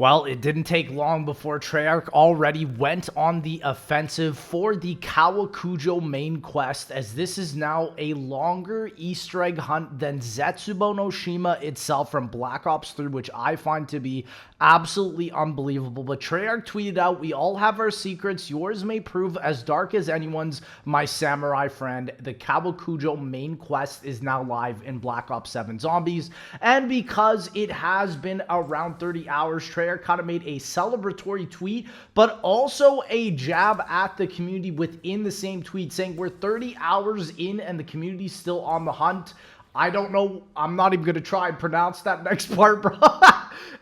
Well, it didn't take long before Treyarch already went on the offensive for the Kowakujo main quest, as this is now a longer Easter egg hunt than Zetsubo no Shima itself from Black Ops 3, which I find to be absolutely unbelievable. But Treyarch tweeted out, "We all have our secrets. Yours may prove as dark as anyone's, my samurai friend. The Kowakujo main quest is now live in Black Ops 7 Zombies." And because it has been around 30 hours, Treyarch kind of made a celebratory tweet, but also a jab at the community within the same tweet, saying we're 30 hours in and the community's still on the hunt. I don't know. I'm not even going to try and pronounce that next part, bro.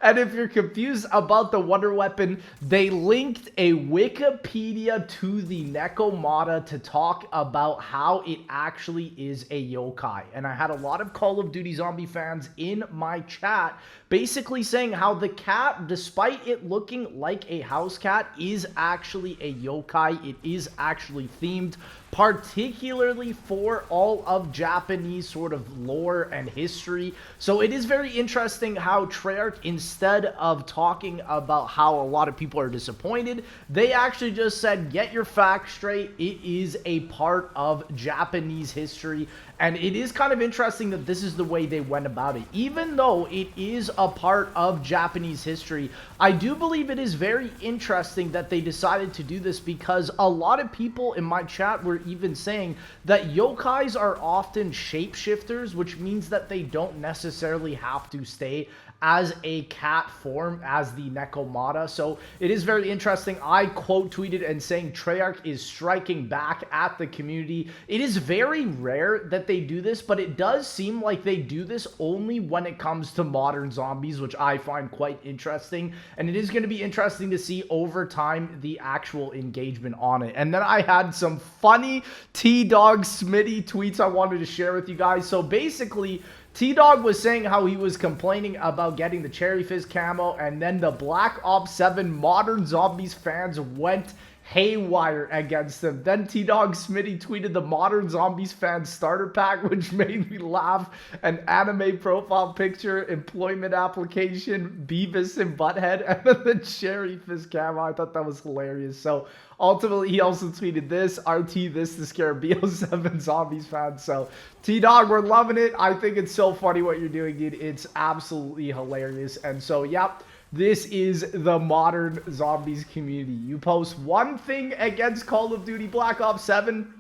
And if you're confused about the wonder weapon, they linked a Wikipedia to the Nekomata to talk about how it actually is a yokai. And I had a lot of Call of Duty Zombie fans in my chat basically saying how the cat, despite it looking like a house cat, is actually a yokai. It is actually themed, particularly for all of Japanese sort of lore and history. So it is very interesting how Treyarch, instead of talking about how a lot of people are disappointed, they actually just said, get your facts straight. It is a part of Japanese history. And it is kind of interesting that this is the way they went about it. Even though it is a part of Japanese history, I do believe it is very interesting that they decided to do this, because a lot of people in my chat were even saying that yokais are often shapeshifters, which means that they don't necessarily have to stay as a cat form as the Nekomata. So it is very interesting. I quote tweeted and saying Treyarch is striking back at the community. It is very rare that they do this, but it does seem like they do this only when it comes to modern zombies, which I find quite interesting. And it is going to be interesting to see over time the actual engagement on it. And then I had some funny T-Dog Smitty tweets I wanted to share with you guys. So basically, T-Dog was saying how he was complaining about getting the Cherry Fizz camo, and then the Black Ops 7 Modern Zombies fans went haywire against him. Then T-Dog Smitty tweeted the Modern Zombies fans starter pack, which made me laugh. An anime profile picture, employment application, Beavis and Butthead, and then the Cherry Fizz camo. I thought that was hilarious. So ultimately, he also tweeted this, RT this to scare BO7 Zombies fans. So T-Dog, we're loving it. I think it's so funny what you're doing, dude. It's absolutely hilarious. And so, yep. This is the modern zombies community. You post one thing against Call of Duty Black Ops 7,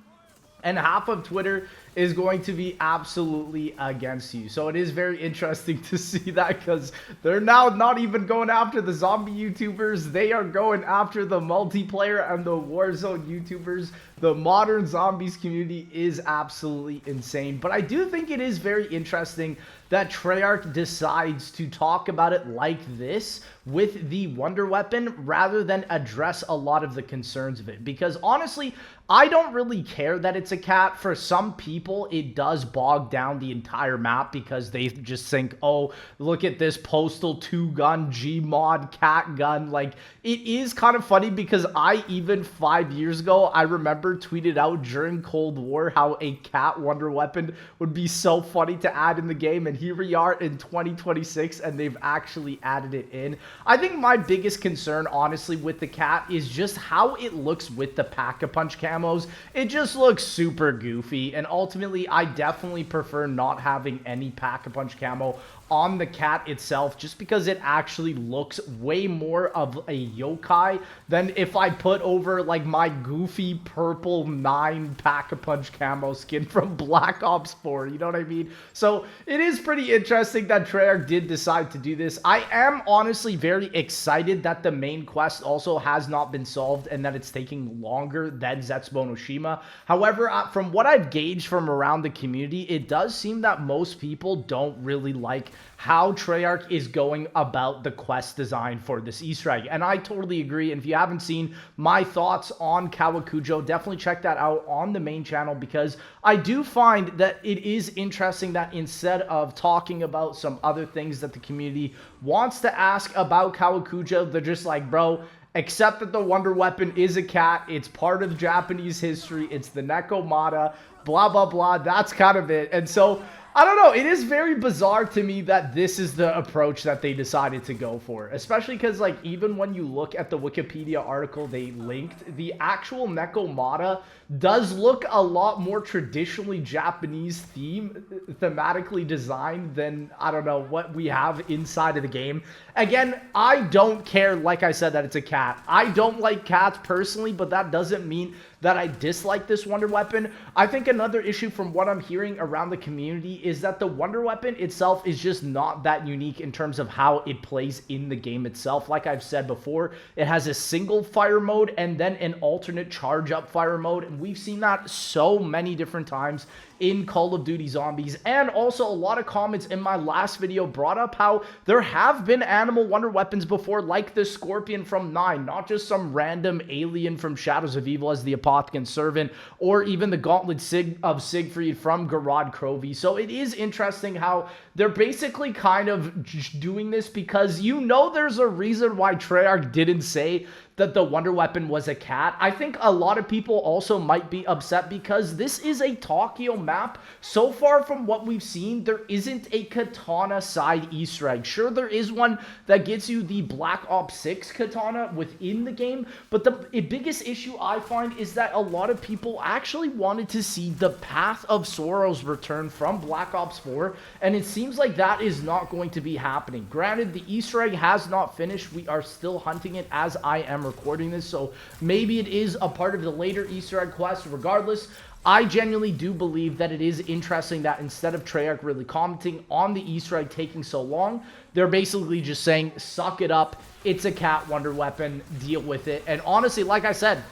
and half of Twitter is going to be absolutely against you. So it is very interesting to see that, because they're now not even going after the zombie YouTubers. They are going after the multiplayer and the Warzone YouTubers. The modern zombies community is absolutely insane. But I do think it is very interesting that Treyarch decides to talk about it like this with the wonder weapon rather than address a lot of the concerns of it. Because honestly, I don't really care that it's a cat. For some people, it does bog down the entire map because they just think, oh, look at this Postal 2 gun, Gmod cat gun. Like, it is kind of funny because I, even 5 years ago, I remember tweeted out during Cold War how a cat wonder weapon would be so funny to add in the game. And here we are in 2026 and they've actually added it in. I think my biggest concern, honestly, with the cat is just how it looks with the Pack-a-Punch camos. It just looks super goofy, and ultimately, I definitely prefer not having any Pack-a-Punch camo on the cat itself, just because it actually looks way more of a yokai than if I put over like my goofy purple 9 Pack-a-Punch camo skin from Black Ops 4, you know what I mean? So it is pretty interesting that Treyarch did decide to do this. I am honestly very excited that the main quest also has not been solved and that it's taking longer than Zetsubo no Shima. However, from what I've gauged from around the community, it does seem that most people don't really like how Treyarch is going about the quest design for this Easter egg. And I totally agree. And if you haven't seen my thoughts on Kowakujo, definitely check that out on the main channel, because I do find that it is interesting that instead of talking about some other things that the community wants to ask about Kowakujo, they're just like, bro, accept that the wonder weapon is a cat. It's part of Japanese history. It's the Nekomata, blah, blah, blah. That's kind of it. And so I don't know. It is very bizarre to me that this is the approach that they decided to go for, especially because, like, even when you look at the Wikipedia article they linked, the actual Nekomata does look a lot more traditionally Japanese thematically designed than, I don't know, what we have inside of the game. Again, I don't care, like I said, that it's a cat. I don't like cats personally, but that doesn't mean that I dislike this wonder weapon. I think another issue from what I'm hearing around the community is that the wonder weapon itself is just not that unique in terms of how it plays in the game itself. Like I've said before, it has a single fire mode and then an alternate charge up fire mode, and we've seen that so many different times in Call of Duty Zombies. And also a lot of comments in my last video brought up how there have been animal wonder weapons before, like the Scorpion from 9, not just some random alien from Shadows of Evil as the Apothicon Servant, or even the Gauntlet of Siegfried from Garad Krovi. So it is interesting how they're basically kind of doing this because you know there's a reason why Treyarch didn't say that the wonder weapon was a cat. I think a lot of people also might be upset because this is a Tokyo map. So far from what we've seen, there isn't a katana side Easter egg. Sure, there is one that gets you the Black Ops 6 katana within the game, but the biggest issue I find is that a lot of people actually wanted to see the Path of Sorrow's return from Black Ops 4, and it seems like that is not going to be happening. Granted, the Easter egg has not finished. We are still hunting it as I am recording this, so maybe it is a part of the later Easter egg quest. Regardless, I genuinely do believe that it is interesting that instead of Treyarch really commenting on the Easter egg taking so long, they're basically just saying, suck it up, it's a cat wonder weapon, deal with it. And honestly, like I said,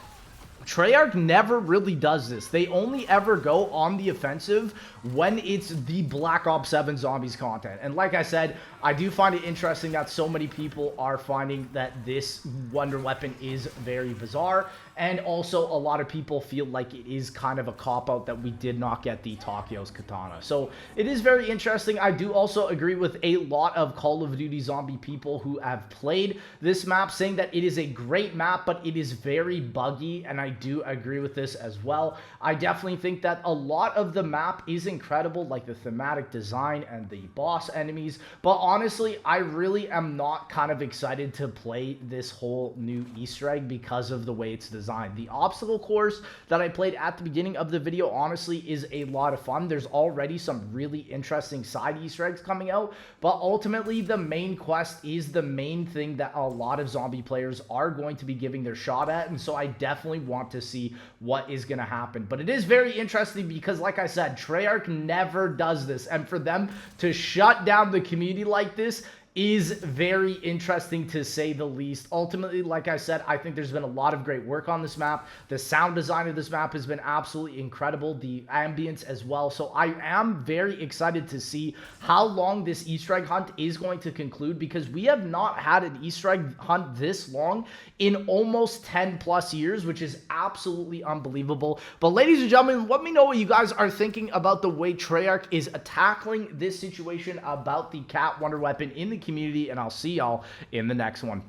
Treyarch never really does this. They only ever go on the offensive when it's the Black Ops 7 Zombies content. And like I said, I do find it interesting that so many people are finding that this wonder weapon is very bizarre. And also a lot of people feel like it is kind of a cop-out that we did not get the Tokyo's katana. So it is very interesting. I do also agree with a lot of Call of Duty Zombie people who have played this map saying that it is a great map, but it is very buggy. And I do agree with this as well. I definitely think that a lot of the map is incredible, like the thematic design and the boss enemies. But honestly, I really am not kind of excited to play this whole new Easter egg because of the way it's designed. The obstacle course that I played at the beginning of the video honestly is a lot of fun. There's already some really interesting side Easter eggs coming out, but ultimately the main quest is the main thing that a lot of zombie players are going to be giving their shot at, and so I definitely want to see what is going to happen. But it is very interesting because, like I said, Treyarch never does this, and for them to shut down the community like this is very interesting to say the least. Ultimately, like I said, I think there's been a lot of great work on this map. The sound design of this map has been absolutely incredible. The ambience as well. So I am very excited to see how long this Easter egg hunt is going to conclude, because we have not had an Easter egg hunt this long in almost 10 plus years, which is absolutely unbelievable. But ladies and gentlemen, let me know what you guys are thinking about the way Treyarch is tackling this situation about the cat wonder weapon in the community, and I'll see y'all in the next one.